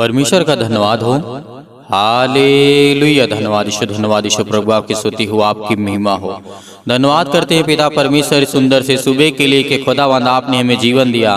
परमेश्वर का धन्यवाद हो। हालेलुया। धन्यवाद ईश्वर प्रभु, आपकी स्तुति हो, आपकी महिमा हो। धन्यवाद करते हैं पिता परमेश्वर सुंदर से सुबह के लिए कि खुदावंद आपने हमें जीवन दिया,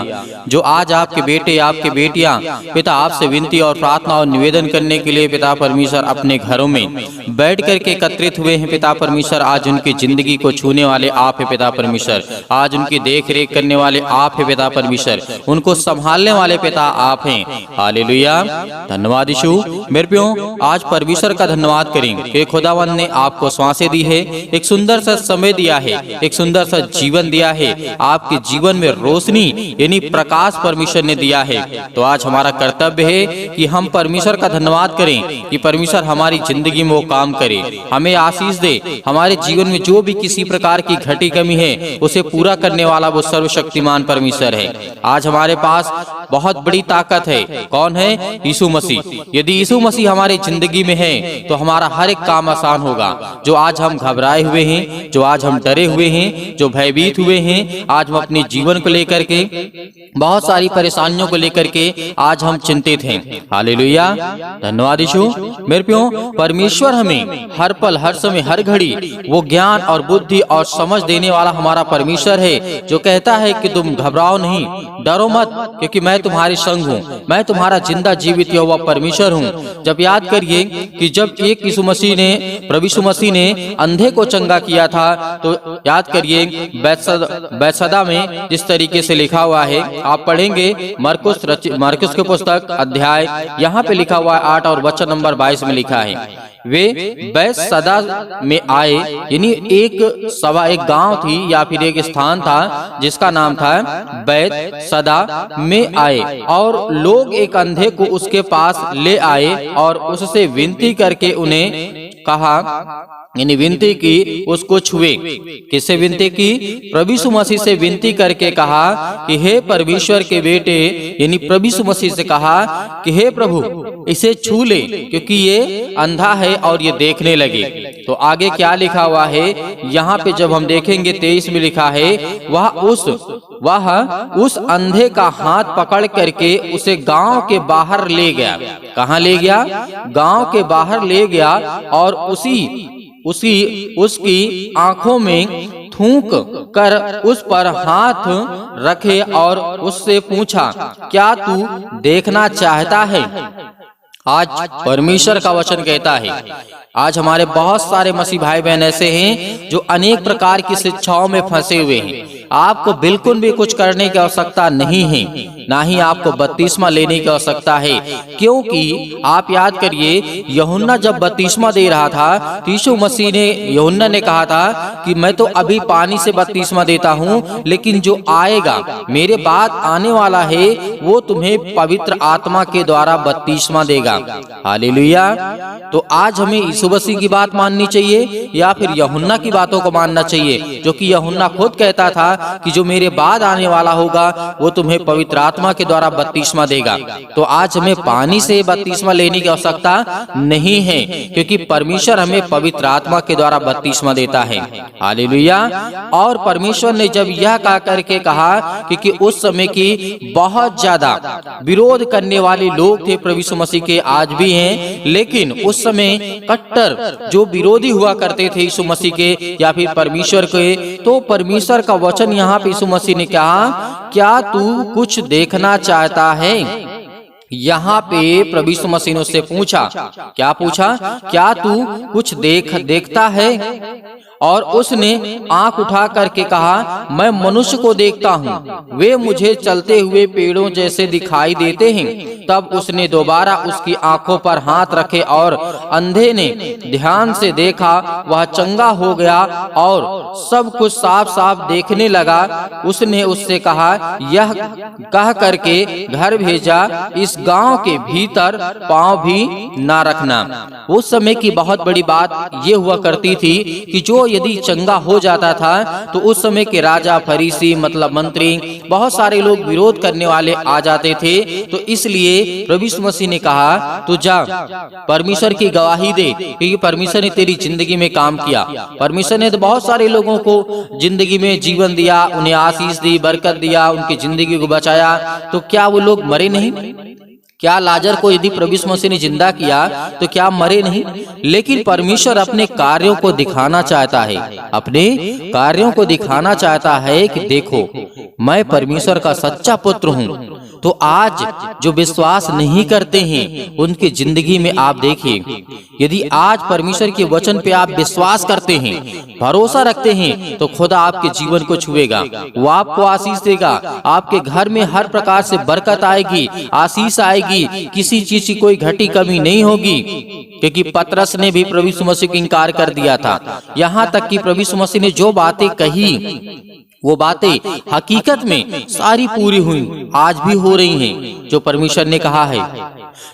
जो आज आपके बेटे आपके बेटियां पिता आपसे विनती और प्रार्थना और निवेदन करने के लिए पिता परमेश्वर अपने घरों में बैठ करके एकत्रित हुए हैं। पिता परमेश्वर आज उनकी जिंदगी को छूने वाले आप है पिता परमेश्वर, आज उनकी देख रेख करने वाले आप है पिता परमेश्वर, उनको संभालने वाले पिता आप हैं। हालेलुया। धन्यवाद यीशु। मेरे प्यो, आज परमेश्वर का धन्यवाद करें कि खुदावंद ने आपको सांसें दी है, एक सुंदर सा समय दिया है, एक सुंदर सा जीवन दिया है, आपके जीवन में रोशनी यानी प्रकाश परमेश्वर ने दिया है। तो आज हमारा कर्तव्य है कि हम परमेश्वर का धन्यवाद करें कि परमेश्वर हमारी जिंदगी में वो काम करे, हमें आशीष दे। हमारे जीवन में जो भी किसी प्रकार की घटी कमी है उसे पूरा करने वाला वो सर्वशक्तिमान परमेश्वर है। आज हमारे पास बहुत बड़ी ताकत है। कौन है? यीशु मसीह। यदि यीशु मसीह हमारे जिंदगी में है तो हमारा हर एक काम आसान होगा। जो आज हम घबराए हुए हैं, जो आज हम डरे हुए हैं, जो भयभीत हुए हैं, आज हम अपने जीवन को लेकर के बहुत सारी परेशानियों को लेकर के आज हम चिंतित हैं। हालेलुया। धन्यवाद यीशु। मेरे प्यो, परमेश्वर हमें हर पल हर समय हर घड़ी वो ज्ञान और बुद्धि और समझ देने वाला हमारा परमेश्वर है, जो कहता है कि तुम घबराओ नहीं, डरो मत, क्योंकि मैं तुम्हारे संग हूँ, मैं तुम्हारा जिंदा जीवित हुआ परमेश्वर हूँ। जब याद करिए कि जब एक यीशु मसीह ने प्रभु यीशु मसीह ने अंधे को चंगा किया था, तो याद करिए बैतसदा में जिस तरीके से लिखा हुआ है, आप पढ़ेंगे मरकुस की पुस्तक अध्याय, यहाँ पे लिखा हुआ है 8 और वचन नंबर 22 में लिखा है, वे बैतसदा में आए, यानी एक गांव थी या फिर एक स्थान था जिसका नाम था बैतसदा में आए, और लोग एक अंधे को उसके पास ले आए और उससे विनती करके उन्हें कहा, यानी विनती की उसको छुए। किससे विनती की? प्रभु यीशु मसीह से विनती करके कहा कि हे परमेश्वर के बेटे, यानी प्रभु यीशु मसीह से कहा कि हे प्रभु इसे छू ले, क्योंकि ये अंधा है और ये देखने लगे। तो आगे क्या लिखा हुआ है यहाँ पे जब हम देखेंगे 23 में लिखा है, वह उस अंधे का हाथ पकड़ करके उसे गांव के बाहर ले गया। कहाँ ले गया? गांव के बाहर ले गया, और उसकी आंखों में थूक कर उस पर हाथ रखे और उससे पूछा, क्या तू देखना चाहता है? आज परमेश्वर का वचन कहता है, आज हमारे बहुत सारे मसीह भाई बहन ऐसे हैं जो अनेक प्रकार की शिक्षाओं में फंसे हुए हैं। आपको बिल्कुल भी कुछ करने की आवश्यकता नहीं है, ना ही आपको बपतिस्मा लेने की आवश्यकता है, क्योंकि आप याद करिए यूहन्ना जब बपतिस्मा दे रहा था तो यीशु मसीह ने यूहन्ना ने कहा था कि मैं तो अभी पानी से बपतिस्मा देता हूँ, लेकिन जो आएगा मेरे बाद आने वाला है वो तुम्हें पवित्र आत्मा के द्वारा बपतिस्मा देगा। हालेलुया। तो आज हमें यीशु मसीह की बात माननी चाहिए या फिर यूहन्ना की बातों को मानना चाहिए, जो कि यूहन्ना खुद कहता था कि जो मेरे बाद आने वाला होगा वो तुम्हें पवित्र आत्मा के द्वारा बपतिस्मा देगा। तो आज हमें पानी से बपतिस्मा लेने की आवश्यकता नहीं है, क्योंकि परमेश्वर हमें पवित्र आत्मा के द्वारा बपतिस्मा देता है। हालेलुया। और परमेश्वर ने जब यह कहा करके कहा, क्योंकि उस समय की बहुत ज्यादा विरोध करने वाले लोग थे प्रभु यीशु मसीह के, आज भी हैं, लेकिन उस समय कट्टर जो विरोधी हुआ करते थे यीशु मसीह के या फिर परमेश्वर के, तो परमेश्वर का वचन यहाँ पे यीशु मसीह ने कहा, क्या तू कुछ देखना चाहता है? यहाँ पे प्रभु यीशु मसीह ने उससे पूछा, क्या पूछा? क्या तू कुछ देखता है? और उसने आंख उठा करके कहा, मैं मनुष्य को देखता हूँ, वे मुझे चलते हुए पेड़ों जैसे दिखाई देते हैं। तब उसने दोबारा उसकी आंखों पर हाथ रखे और अंधे ने ध्यान से देखा, वह चंगा हो गया और सब कुछ साफ साफ देखने लगा। उसने उससे कहा, यह कह करके घर भेजा, इस गांव के भीतर पांव भी ना रखना। उस समय की बहुत बड़ी बात ये हुआ करती थी कि जो यदि चंगा हो जाता था तो उस समय के राजा, फरीसी मतलब मंत्री, बहुत सारे लोग विरोध करने वाले आ जाते थे। तो इसलिए प्रभु यीशु मसीह ने कहा, तू जा परमेश्वर की गवाही दे, क्योंकि परमेश्वर ने तेरी जिंदगी में काम किया। परमेश्वर ने तो बहुत सारे लोगों को जिंदगी में जीवन दिया, उन्हें आशीष दी, बरकत दिया, उनकी जिंदगी को बचाया। तो क्या वो लोग मरे नहीं? क्या लाजर को यदि प्रभु यीशु मसीह ने जिंदा किया तो क्या मरे नहीं? लेकिन परमेश्वर अपने कार्यों को दिखाना चाहता है, अपने कार्यों को दिखाना चाहता है कि देखो मैं परमेश्वर का सच्चा पुत्र हूँ। तो आज जो विश्वास नहीं करते हैं उनकी जिंदगी में आप देखिए, यदि आज परमेश्वर के वचन पे आप विश्वास करते हैं, भरोसा रखते हैं, तो खुदा आपके जीवन को छुएगा, वो आपको आशीष देगा। आपके घर में हर प्रकार से बरकत आएगी, आशीष आएगी, किसी चीज की कोई घटी कमी नहीं होगी। क्योंकि पतरस ने भी प्रभु यीशु मसीह को इनकार कर दिया था, यहाँ तक कि प्रभु यीशु मसीह ने जो बातें कही वो बातें हकीकत में सारी पूरी हुई, आज भी हो रही हैं जो परमेश्वर ने कहा है।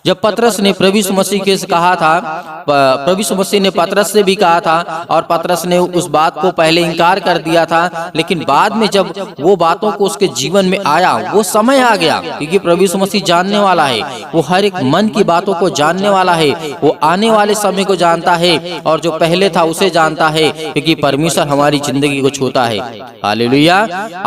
जब पतरस ने प्रभु यीशु मसीह के कहा था, प्रभु यीशु मसीह ने पतरस से भी कहा था और पतरस ने उस बात को पहले इनकार कर दिया था, लेकिन बाद में जब वो बातों को उसके जीवन में आया, वो समय आ गया, क्योंकि प्रभु यीशु मसीह जानने वाला है, वो हर एक मन की बातों को जानने वाला है, वो आने वाले समय को जानता है और जो पहले था उसे जानता है, क्योंकि परमेश्वर हमारी जिंदगी को छूता है। हालेलुया।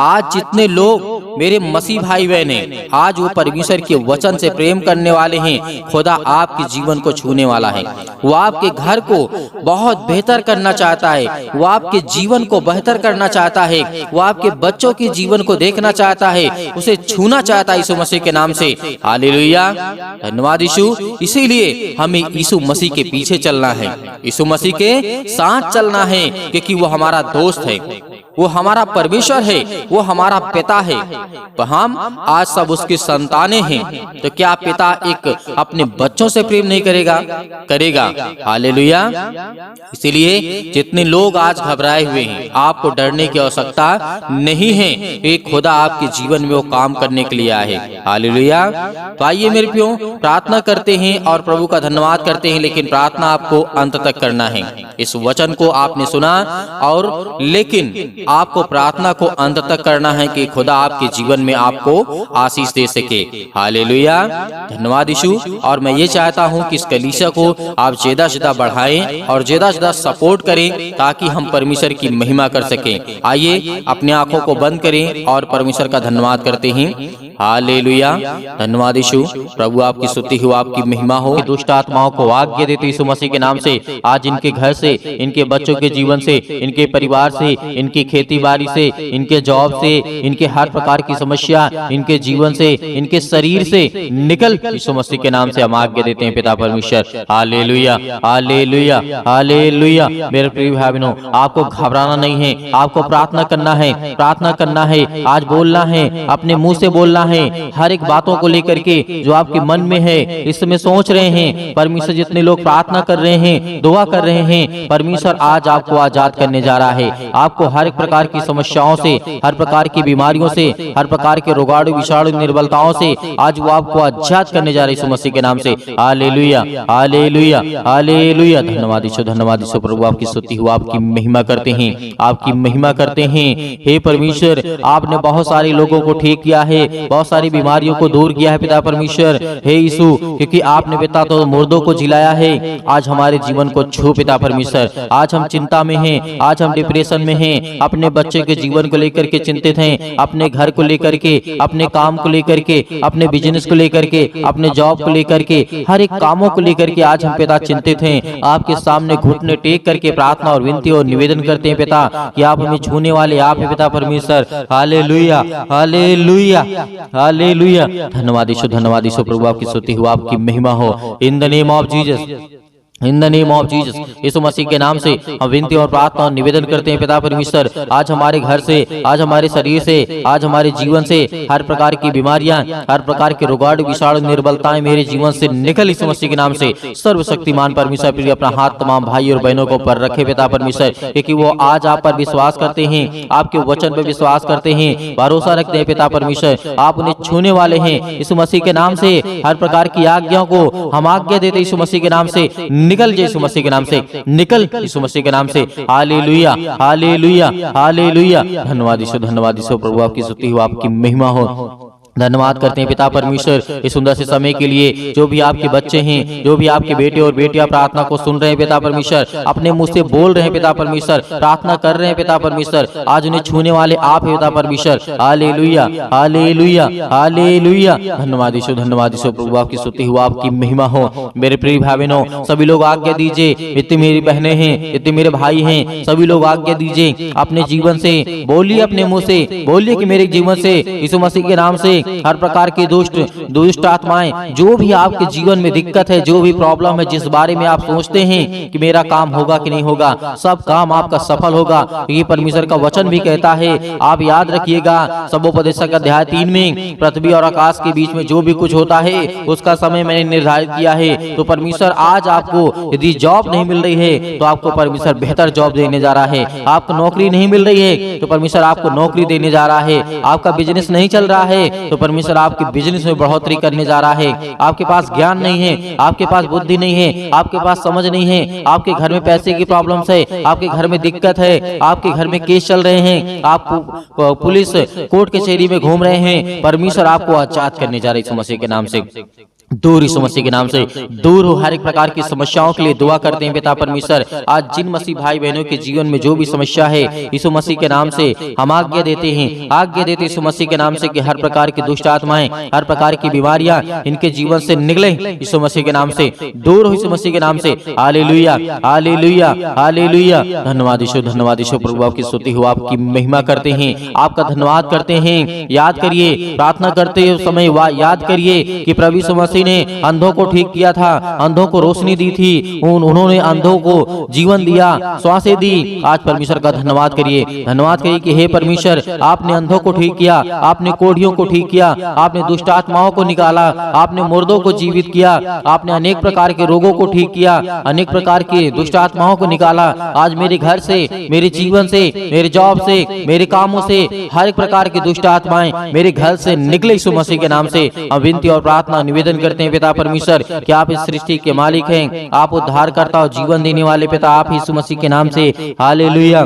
आज जितने लोग मेरे मसीह भाई बहन हैं, आज वो परमेश्वर के वचन से प्रेम करने वाले हैं, खुदा आपके जीवन को छूने वाला है। वो आपके घर को बहुत बेहतर करना चाहता है, वो आपके जीवन को बेहतर करना चाहता है, वो आपके बच्चों के जीवन को देखना चाहता है, उसे छूना चाहता है यीशु मसीह के नाम से। हालेलुया, धन्यवाद यीशु। इसीलिए हमें यीशु मसीह के पीछे चलना है, यीशु मसीह के साथ चलना है, क्योंकि वो हमारा दोस्त है, वो हमारा परमेश्वर है, वो हमारा पिता है। तो हम आज सब उसकी संतानें हैं, तो क्या पिता एक अपने बच्चों से प्रेम नहीं करेगा? करेगा। हालेलुया। इसीलिए जितने लोग आज घबराए हुए हैं, आपको डरने की आवश्यकता नहीं है, एक खुदा आपके जीवन में वो काम करने के लिए आए है। हालेलुया। तो आइए मेरे प्रियो, प्रार्थना करते हैं और प्रभु का धन्यवाद करते हैं, लेकिन प्रार्थना आपको अंत तक करना है। इस वचन को आपने सुना और लेकिन आपको प्रार्थना को अंत तक करना है कि खुदा आपके जीवन में आपको आशीष दे सके। हालेलुया, धन्यवाद यीशु। और मैं ये चाहता हूँ कि इस कलीसिया को आप ज्यादा ज्यादा बढ़ाएं और ज्यादा ज्यादा सपोर्ट करें, ताकि हम परमेश्वर की महिमा कर सकें। आइए अपनी आंखों को बंद करें और परमेश्वर का धन्यवाद करते हैं। हालेलुया, धन्यवाद यीशु। प्रभु आपकी स्तुति हो, आपकी महिमा हो। दुष्ट आत्माओं को आज्ञा देते यीशु मसीह के नाम से आज इनके घर से, इनके बच्चों के जीवन से, इनके परिवार से, इनकी खेती बाड़ी से, इनके जॉब से, इनके हर प्रकार की समस्या, इनके जीवन से, इनके शरीर से निकल यीशु मसीह के नाम से हम आज्ञा देते हैं पिता परमेश्वर। Hallelujah, hallelujah, hallelujah. मेरे प्रिय भाई बहनों, आपको घबराना नहीं है, आपको प्रार्थना करना है, प्रार्थना करना है, आज बोलना है, अपने मुंह से बोलना है, हर एक बातों को लेकर के जो आपके मन में है, इस समय सोच रहे हैं। परमेश्वर जितने लोग प्रार्थना कर रहे हैं, दुआ कर रहे हैं, परमेश्वर आज आपको आजाद करने जा रहा है। आपको हर एक प्रकार की समस्याओं से, हर प्रकार की बीमारियों से, हर प्रकार के रोगाणु विषाणु निर्बलताओं से आज वो आपको आजाद करने जा रहे हैं यीशु मसीह के नाम से। Hallelujah, hallelujah, hallelujah. धन्यवाद यीशु, धन्यवाद यीशु। प्रभु आपकी स्तुति हो, आपकी महिमा करते हैं, आपकी महिमा करते हैं। हे परमेश्वर, आपने बहुत सारे लोगों को ठीक किया है, बहुत सारी बीमारियों को दूर किया है पिता परमेश्वर। हे यीशु, क्योंकि आपने पिता तो मुर्दों को जिलाया है, आज हमारे जीवन को छू पिता परमेश्वर। आज हम चिंता में हैं, आज हम डिप्रेशन में हैं, अपने बच्चे के जीवन को लेकर के चिंतित हैं, अपने घर को लेकर के, अपने काम को लेकर के, अपने बिजनेस को लेकर के, अपने जॉब को लेकर के, हर एक कामों को लेकर के आज हम पिता चिंतित हैं। आपके सामने घुटने टेक करके प्रार्थना और विनती और निवेदन करते हैं पिता कि आप हमें छूने वाले आप हैं पिता परमेश्वर। Hallelujah, hallelujah, hallelujah. धन्यवाद यीशु, धन्यवाद यीशु। प्रभु आपकी स्तुति हो, आपकी महिमा हो। In the name of Jesus, in the name of Jesus, Yeshu Masih के नाम से हम विनती और प्रार्थना और निवेदन करते हैं पिता परमेश्वर। आज हमारे घर से, आज हमारे शरीर से, आज हमारे जीवन से हर प्रकार की बीमारियां, हर प्रकार के रोगाणु विषाणु निर्बलताएं मेरे जीवन से निकल यीशु मसीह के नाम से। सर्वशक्तिमान परमेश्वर प्रिय अपना हाथ तमाम भाई और बहनों को पर रखे पिता परमेश्वर, क्योंकि वो आज आप पर विश्वास करते हैं, आपके वचन पर विश्वास करते हैं, भरोसा रखते हैं पिता परमेश्वर। आप उन्हें छूने वाले हैं यीशु मसीह के नाम से। हर प्रकार की आज्ञाओं को हम आज्ञा देते यीशु मसीह के नाम से, निकल जाए यीशु मसीह के नाम से, निकल यीशु मसीह के नाम से। Hallelujah, hallelujah, hallelujah. धन्यवाद यीशु, धन्यवाद यीशु। प्रभु आपकी स्तुति हो, आपकी महिमा हो। धन्यवाद करते हैं पिता परमेश्वर इस सुंदर से समय के लिए। जो भी आपके बच्चे हैं, जो भी आपके बेटे और बेटियां प्रार्थना को सुन रहे हैं पिता परमेश्वर, अपने मुंह से बोल रहे हैं पिता परमेश्वर, प्रार्थना कर रहे हैं पिता परमेश्वर, आज उन्हें छूने वाले आप हैं पिता परमेश्वर। Hallelujah, hallelujah, hallelujah. धन्यवाद यीशु, धन्यवाद यीशु। प्रभु आपकी स्तुति हो, आपकी महिमा हो। मेरे प्रिय भाई बहनों, सभी लोग आज्ञा दीजिए, इतनी मेरी बहनें हैं, इतने मेरे भाई हैं, सभी लोग आज्ञा दीजिए, अपने जीवन से बोलिए, अपने मुंह से बोलिए कि मेरे जीवन से यीशु मसीह के नाम से हर प्रकार की दुष्ट आत्माएं, जो भी आपके जीवन में दिक्कत है, जो भी प्रॉब्लम है, जिस बारे में आप सोचते हैं कि मेरा काम होगा कि नहीं होगा, सब काम आपका सफल होगा। ये परमेश्वर का वचन भी कहता है। आप याद रखिएगा, सबोपदेशक अध्याय 3 में पृथ्वी और आकाश के बीच में जो भी कुछ होता है उसका समय मैंने निर्धारित किया है। तो परमेश्वर आज आपको यदि जॉब नहीं मिल रही है तो आपको परमेश्वर बेहतर जॉब देने जा रहा है। आपको नौकरी नहीं मिल रही है तो परमेश्वर आपको नौकरी देने जा रहा है। आपका बिजनेस नहीं चल रहा है तो परमेश्वर आपके बिजनेस में बढ़ोतरी करने जा रहा है। आपके पास ज्ञान नहीं है, आपके पास बुद्धि नहीं है, आपके पास समझ नहीं है, आपके घर में पैसे की प्रॉब्लम्स है, आपके घर में दिक्कत है, आपके घर में केस चल रहे हैं, आप पुलिस कोर्ट कचहरी में घूम रहे हैं, परमेश्वर आपको आजाद करने जा रहे हैं यीशु मसीह के नाम से। दूर यीशु मसीह के नाम से दूर हो हर एक प्रकार की समस्याओं के लिए दुआ करते हैं पिता परमेश्वर। आज जिन मसीह भाई बहनों के जीवन में जो भी समस्या है यीशु मसीह के नाम से हम आज्ञा देते हैं, आज्ञा देते यीशु मसीह के नाम से कि हर प्रकार की दुष्ट आत्माएं, हर प्रकार की बीमारियां इनके जीवन से निकले यीशु मसीह के नाम से, दूर हो यीशु मसीह के नाम से। Hallelujah, hallelujah, hallelujah. धन्यवाद यीशु, धन्यवाद यीशु। प्रभु आपकी स्तुति हो, आपकी महिमा करते हैं, आपका धन्यवाद करते हैं। याद करिए, प्रार्थना करते समय याद करिए कि प्रभु यीशु मसीह ने अंधों को ठीक किया था, अंधों को रोशनी दी थी, उन्होंने अंधों को जीवन दिया, श्वासें दी। आज परमेश्वर का धन्यवाद करिए, धन्यवाद करिए कि हे परमेश्वर, आपने अंधों को ठीक किया, आपने कोढ़ियों को ठीक किया, आपने दुष्ट आत्माओं को निकाला, आपने मुर्दों को जीवित किया, आपने अनेक प्रकार के रोगों को ठीक किया, अनेक प्रकार की दुष्ट आत्माओं को निकाला। आज मेरे घर से, मेरे जीवन से, मेरे जॉब से, मेरे कामों से हर एक प्रकार की दुष्ट आत्माएं मेरे घर से निकले यीशु मसीह के नाम से। हम विनती और प्रार्थना निवेदन करते हैं पिता परमेश्वर कि आप इस सृष्टि के मालिक हैं, आप उद्धारकर्ता और जीवन देने वाले पिता आप यीशु मसीह के नाम से। Hallelujah,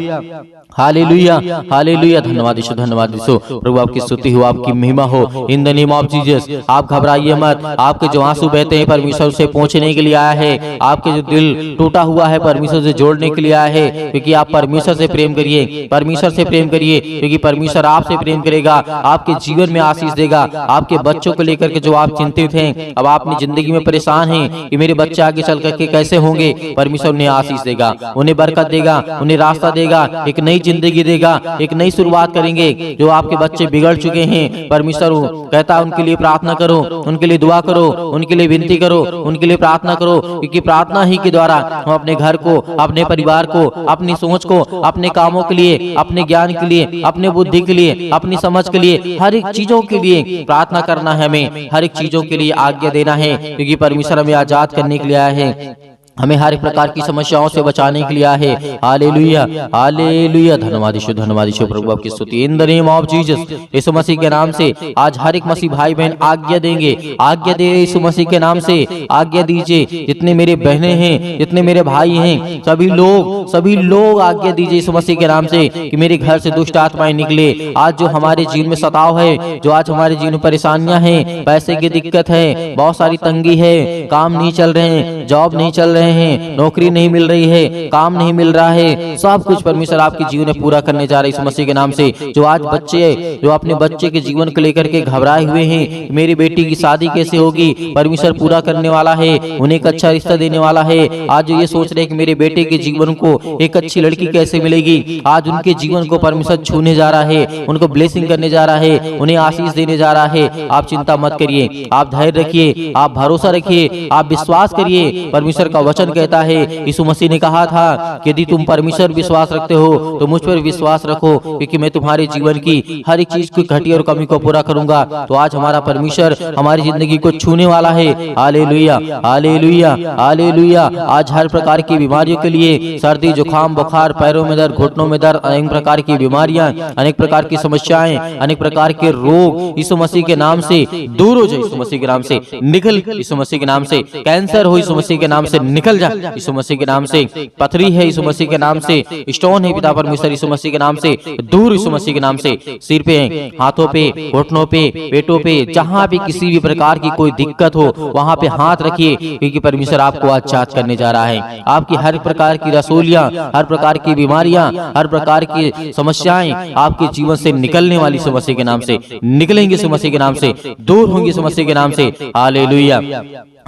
hallelujah, hallelujah. धन्यवाद यीशु, धन्यवाद यीशु। प्रभु आपकी स्तुति हो, आपकी महिमा हो। In the name of Jesus आप घबराइए मत। आपके जो आंसू बहते हैं परमेश्वर से पहुंचने के लिए आया है, आपके जो दिल टूटा हुआ है परमेश्वर से जोड़ने के लिए आया है, क्योंकि आप परमेश्वर से प्रेम करिए, परमेश्वर से प्रेम करिए, क्योंकि परमेश्वर आपसे प्रेम करेगा, आपके जीवन में आशीष देगा। आपके बच्चों को लेकर के जो आप चिंतित हैं, अब आप अपनी जिंदगी में परेशान हैं कि मेरे बच्चे आगे चल करके कैसे होंगे, परमेश्वर उन्हें आशीष देगा, उन्हें बरकत देगा, उन्हें रास्ता देगा, एक नई जिंदगी देगा, एक नई शुरुआत करेंगे। जो आपके बच्चे बिगड़ चुके हैं परमेश्वर कहता है उनके लिए प्रार्थना करो, उनके लिए दुआ करो, उनके लिए विनती करो, उनके लिए प्रार्थना करो, क्योंकि प्रार्थना ही के द्वारा हम अपने घर को, अपने परिवार को, अपनी सोच को, अपने कामों के लिए, अपने ज्ञान के लिए, अपने बुद्धि के लिए, अपनी समझ के लिए, हर एक चीजों के लिए प्रार्थना करना है। हमें हर एक चीजों के लिए आज्ञा देना है, क्योंकि परमेश्वर हमें आजाद करने के लिए आया है, हमें हर एक प्रकार की समस्याओं से बचाने के लिए आया है। Hallelujah, hallelujah. धन्यवाद यीशु, धन्यवाद यीशु। प्रभु आपकी स्तुति। In the name of Jesus Yeshu Masih के नाम से आज हर एक मसीह भाई बहन आज्ञा देंगे, आज्ञा दे यीशु मसीह के नाम से आज्ञा दीजिए। जितने मेरे बहनें हैं, जितने मेरे भाई हैं, सभी लोग आज्ञा दीजिए यीशु मसीह के नाम से कि मेरे घर से दुष्ट आत्माएं निकले। आज जो हमारे जीवन में सताव है, जो आज हमारे जीवन में परेशानियां हैं, पैसे की दिक्कत है, बहुत सारी तंगी है, काम नहीं चल रहे हैं, जॉब नहीं चल रहे हैं, नौकरी नहीं मिल रही है, काम नहीं मिल रहा है, सब कुछ परमेश्वर आपके जीवन में पूरा करने जा रहे हैं यीशु मसीह के नाम से। जो आज बच्चे, जो अपने बच्चे के जीवन को लेकर के घबराए हुए हैं, मेरी बेटी की शादी कैसे होगी, परमेश्वर पूरा करने वाला है, उन्हें एक अच्छा रिश्ता देने वाला है। आज जो ये सोच रहे हैं कि मेरे बेटे के जीवन को एक अच्छी लड़की कैसे मिलेगी, आज उनके जीवन को परमेश्वर छूने जा रहा है, उनको ब्लेसिंग करने जा रहा है, उन्हें आशीष देने जा रहा है। आप चिंता मत करिए, आप धैर्य रखिए, आप भरोसा रखिए, आप विश्वास करिए। परमेश्वर का वचन कहता है, यीशु मसीह ने कहा था कि यदि तुम परमेश्वर विश्वास रखते हो तो मुझ पर विश्वास रखो, क्योंकि मैं तुम्हारे जीवन की हर एक चीज की घटी और कमी को पूरा करूंगा। तो आज हमारा परमेश्वर हमारी जिंदगी को छूने वाला है। Hallelujah, hallelujah, hallelujah. आज हर प्रकार की बीमारियों के लिए, सर्दी, जुकाम, बुखार, पैरों में दर्द, घुटनों में दर्द, अनेक प्रकार की बीमारियां, अनेक प्रकार की समस्याएं, अनेक प्रकार के रोग यीशु मसीह के नाम से दूर हो जाए, यीशु मसीह के नाम से निकल, यीशु मसीह के नाम से कैंसर हो, यीशु मसीह के नाम से निकल निकल जा यीशु मसीह के नाम से। पथरी है यीशु मसीह के नाम से, स्टोन है पिता परमेश्वर यीशु मसीह के नाम से दूर यीशु मसीह के नाम से। सिर पे, हाथों पे, घुटनों पे, पेटों पे, जहां भी किसी भी प्रकार की कोई दिक्कत हो वहां पे हाथ रखिए, क्योंकि परमेश्वर आपको आज जांच करने जा रहा है। आपकी हर प्रकार की रसोलियां, हर प्रकार की बीमारियां, हर प्रकार की समस्याएं आपके जीवन से निकलने वाली यीशु मसीह के नाम से निकलेंगे, यीशु मसीह के नाम से दूर होंगे, यीशु मसीह के नाम से। Hallelujah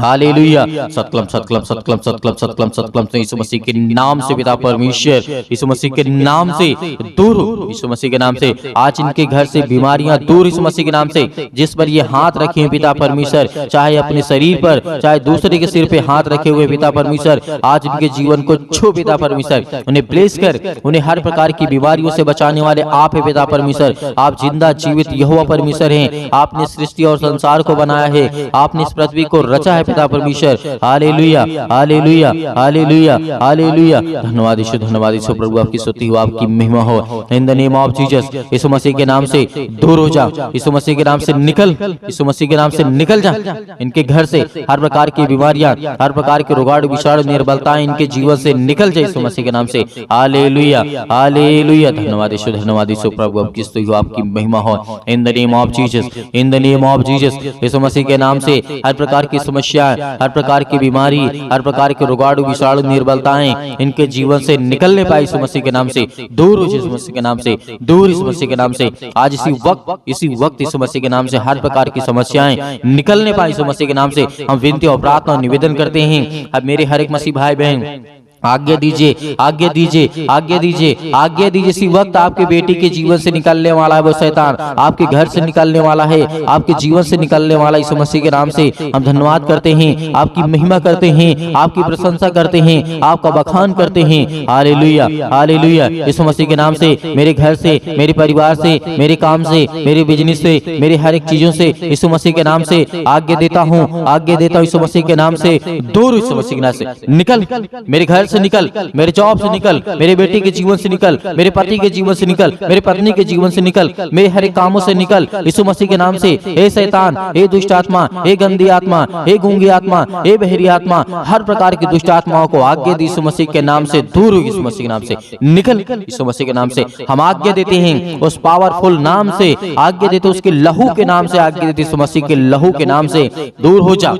hallelujah. सतक्लम सतक्लम सतक्लम सतक्लम सतक्लम सतक्लम यीशु मसीह के नाम से पिता परमेश्वर यीशु मसीह के नाम से दूर हो, यीशु मसीह के नाम से। आज इनके घर से बीमारियां दूर यीशु मसीह के नाम से। जिस पर ये हाथ रखे हैं पिता परमेश्वर, चाहे अपने शरीर पर चाहे दूसरे के सिर पे हाथ रखे हुए पिता परमेश्वर, आज इनके जीवन को छू पिता परमेश्वर, उन्हें ब्लेस कर, उन्हें हर प्रकार की बीमारियों से बचाने वाले आप है पिता परमेश्वर। आप जिंदा जीवित यहोवा परमेश्वर हैं। आपने सृष्टि और संसार को बनाया है, आपने इस पृथ्वी को रचा है पिता परमेश्वर। Hallelujah hallelujah hallelujah hallelujah. धन्यवाद यीशु, धन्यवाद यीशु प्रभु, आपकी स्तुति हो, आपकी महिमा हो। In the name of Jesus, Yeshu Masih के नाम से दूर हो जा, यीशु मसीह के नाम से निकल, यीशु मसीह के नाम से निकल जा। इनके घर से हर प्रकार की बीमारियां, हर प्रकार के रोगाणु विषाणु निर्बलताएं इनके जीवन से निकल जाए यीशु मसीह के नाम से। Hallelujah hallelujah. धन्यवाद यीशु, धन्यवाद यीशु प्रभु, आपकी स्तुति हो, आपकी महिमा हो। In the name of Jesus, in the name of Jesus, Yeshu Masih के नाम से हर प्रकार की समस्या, हर प्रकार की बीमारी, हर प्रकार के रोगाणु विषाणु निर्बलताएं इनके जीवन से निकलने पाए यीशु मसीह के नाम से दूर हो, यीशु मसीह के नाम से दूर, यीशु मसीह के नाम से। आज इसी वक्त यीशु मसीह के नाम से हर प्रकार की समस्याएं निकलने पाए यीशु मसीह के नाम से। हम विनती और प्रार्थना और निवेदन करते हैं। अब मेरे हर एक मसीह भाई बहन आज्ञा दीजिए, आज्ञा दीजिए, आज्ञा दीजिए, आज्ञा दीजिए। इसी वक्त आपके बेटी के जीवन से निकलने वाला है वो शैतान, आपके घर से निकलने वाला है, आपके जीवन से निकलने वाला यीशु मसीह के नाम से हम धन्यवाद करते हैं, आपकी महिमा करते हैं, आपकी प्रशंसा करते हैं, आपका बखान करते हैं। Hallelujah hallelujah. यीशु मसीह के नाम से मेरे घर से, मेरे परिवार से, मेरे काम से, मेरे बिजनेस से, मेरे हर एक चीजों से यीशु मसीह के नाम से आज्ञा देता हूँ, आज्ञा देता हूँ यीशु मसीह के नाम से दूर, यीशु मसीह के नाम से निकल, मेरे घर से निकल, मेरे जॉब से निकल, मेरे बेटे के जीवन से निकल, मेरे पति के जीवन से निकल, मेरे पत्नी के जीवन से निकल, मेरे हर एक कामों से निकल यीशु मसीह के नाम से। हे शैतान, हे दुष्ट आत्मा, हे गंदी आत्मा, हे गूंगी आत्मा, हे बहरी आत्मा, हर प्रकार की दुष्ट आत्माओं को आज्ञा दी यीशु मसीह के नाम से दूर हो, यीशु मसीह के नाम से निकल, यीशु मसीह के नाम से हम आज्ञा देते हैं। उस पावरफुल नाम से आज्ञा देते, उसके लहू के नाम से आज्ञा देते, यीशु मसीह के लहू के नाम से दूर हो जा।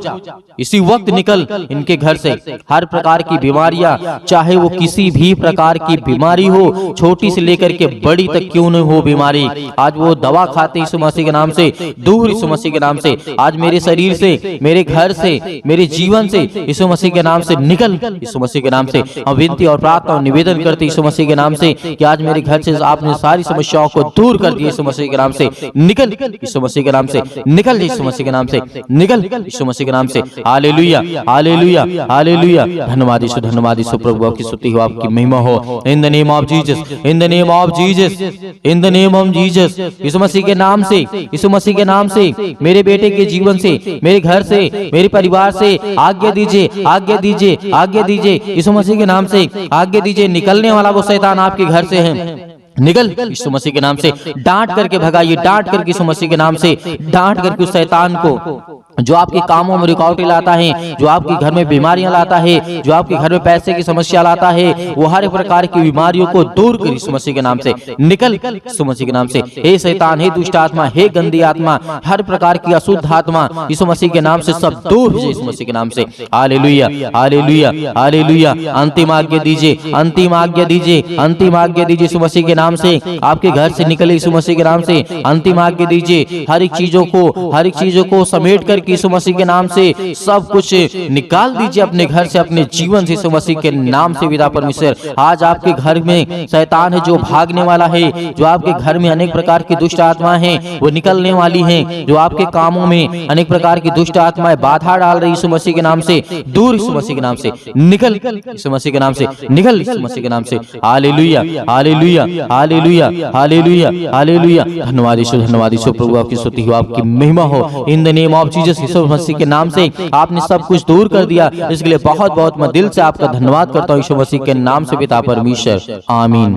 इसी वक्त निकल इनके घर से हर प्रकार की बीमारियां, चाहे वो किसी भी प्रकार की बीमारी हो, छोटी से लेकर के बड़ी तक क्यों न हो बीमारी, आज वो दवा खाते यीशु मसीह के नाम से दूर, यीशु मसीह के नाम से। आज मेरे शरीर से, मेरे घर से, मेरे जीवन से यीशु मसीह के नाम से निकल, यीशु मसीह के नाम से हम विनती और प्रार्थना और निवेदन करते यीशु मसीह के नाम से कि आज मेरे घर से आपने सारी समस्याओं को दूर कर दिया यीशु मसीह के नाम से निकल, यीशु मसीह के नाम से निकल, यीशु मसीह के नाम से निकल, यीशु मसीह के नाम से। Hallelujah hallelujah hallelujah. धन्यवाद यीशु, धन्यवाद यीशु प्रभु, आपकी स्तुति हो, आपकी महिमा हो। In the name of Jesus, in the name of Jesus, in the name of Jesus, Yeshu Masih के नाम से, यीशु मसीह के नाम से मेरे बेटे के जीवन से, मेरे घर से, मेरे परिवार से आज्ञा दीजिए, आज्ञा दीजिए, आज्ञा दीजिए यीशु मसीह के नाम से आज्ञा दीजिए। निकलने वाला वो शैतान आपके घर से है, निकल यीशु मसीह के नाम से। डांट करके भगाइए, डांट करके यीशु मसीह के नाम से डांट करके उस शैतान को जो आपके कामों में रुकावटें लाता है, जो आपके घर में बीमारियां लाता है, जो आपके घर में पैसे की समस्या लाता है, वो हर प्रकार की बीमारियों को दूर कर यीशु मसीह के नाम से निकल, यीशु मसीह के नाम से। हे शैतान, हे दुष्ट आत्मा, हे गंदी आत्मा, हर प्रकार की अशुद्ध आत्मा यीशु मसीह के नाम से सब दूर हो यीशु मसीह के नाम से। Hallelujah hallelujah hallelujah. अंतिम आज्ञा दीजिए, अंतिम आज्ञा दीजिए, अंतिम आज्ञा दीजिए यीशु मसीह के नाम से। आपके घर से निकले यीशु मसीह के नाम से अंतिम आज्ञा दीजिए। हर एक चीजों को समेट कर यीशु मसीह के नाम से सब कुछ निकाल दीजिए अपने घर से, अपने जीवन से यीशु मसीह के नाम से। पिता परमेश्वर, आज आपके घर में शैतान है जो भागने वाला है, जो आपके घर में अनेक प्रकार की दुष्ट आत्माएं हैं वो निकलने वाली हैं, जो आपके कामों में अनेक प्रकार की दुष्ट आत्माएं बाधा डाल रही यीशु मसीह के नाम से दूर, यीशु मसीह के नाम से निकल, यीशु मसीह के नाम से निकल, यीशु मसीह के नाम से। Hallelujah hallelujah hallelujah hallelujah hallelujah. धन्यवाद यीशु, धन्यवाद यीशु प्रभु, आपकी स्तुति हो, आपकी महिमा हो। In the name of Jesus, Yeshu Masih के नाम से आपने सब कुछ दूर कर दिया, इसके लिए बहुत बहुत मैं दिल से आपका धन्यवाद करता हूँ यीशु मसीह के नाम से पिता परमेश्वर, आमीन।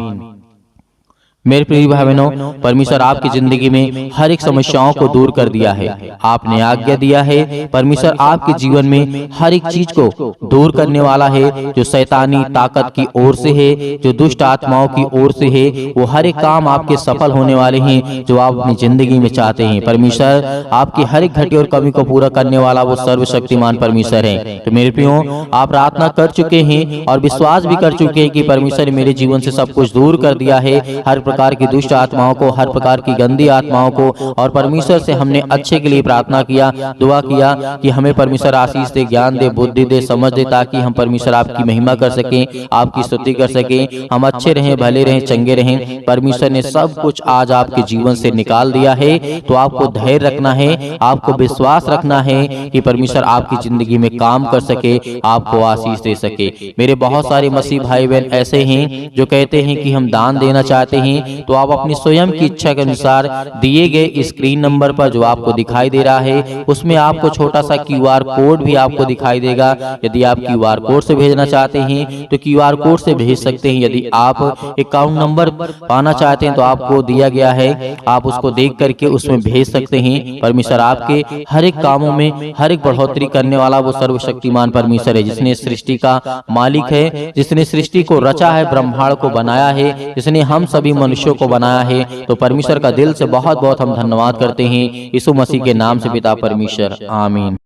मेरे प्रिय भाई बहनों, परमेश्वर आपकी जिंदगी में हर एक समस्याओं को दूर कर दिया है। आपने आज्ञा दिया है, परमेश्वर आपके जीवन में हर एक चीज को दूर करने वाला है। जो शैतानी ताकत की ओर से है, जो दुष्ट आत्माओं की ओर से है, वो हर एक काम आपके सफल होने वाले हैं जो आप अपनी जिंदगी में चाहते हैं। परमेश्वर आपकी हर एक घटी और कमी को पूरा करने वाला वो सर्वशक्तिमान परमेश्वर है। तो मेरे प्रियो, आप प्रार्थना कर चुके हैं और विश्वास भी कर चुके हैं कि परमेश्वर ने मेरे जीवन से सब कुछ दूर कर दिया है, हर प्रकार की दुष्ट आत्माओं को, हर प्रकार की गंदी आत्माओं को। और परमेश्वर से हमने अच्छे के लिए प्रार्थना किया, दुआ किया कि हमें परमेश्वर आशीष दे, ज्ञान दे, बुद्धि दे, समझ दे, ताकि हम परमेश्वर आपकी महिमा कर सकें, आपकी स्तुति कर सकें, हम अच्छे रहें, भले रहें, चंगे रहें। परमेश्वर ने सब कुछ आज आपके जीवन से निकाल दिया है। तो आपको धैर्य रखना है, आपको विश्वास रखना है कि परमेश्वर आपकी जिंदगी में काम कर सके, आपको आशीष दे सके। मेरे बहुत सारे मसीह भाई बहन ऐसे हैं जो कहते हैं कि हम दान देना चाहते हैं। तो आप अपनी स्वयं की इच्छा के अनुसार दिए गए स्क्रीन नंबर पर जो आपको दिखाई दे रहा है, उसमें आपको छोटा सा QR कोड भी आपको दिखाई देगा। यदि आप QR कोड से भेजना चाहते हैं तो QR कोड से भेज सकते हैं। यदि आप अकाउंट नंबर पाना चाहते हैं तो आपको दिया गया है, आप उसको देख करके उसमें भेज सकते हैं। परमेश्वर आपके हर एक कामों में हर एक बढ़ोतरी करने वाला वो सर्वशक्तिमान परमेश्वर है, जिसने सृष्टि का मालिक है, जिसने सृष्टि को रचा है, ब्रह्मांड को बनाया है, जिसने हम सभी मनुष्यों को बनाया है। तो परमेश्वर का दिल से बहुत बहुत हम धन्यवाद करते हैं, यीशु मसीह के नाम से पिता परमेश्वर, आमीन।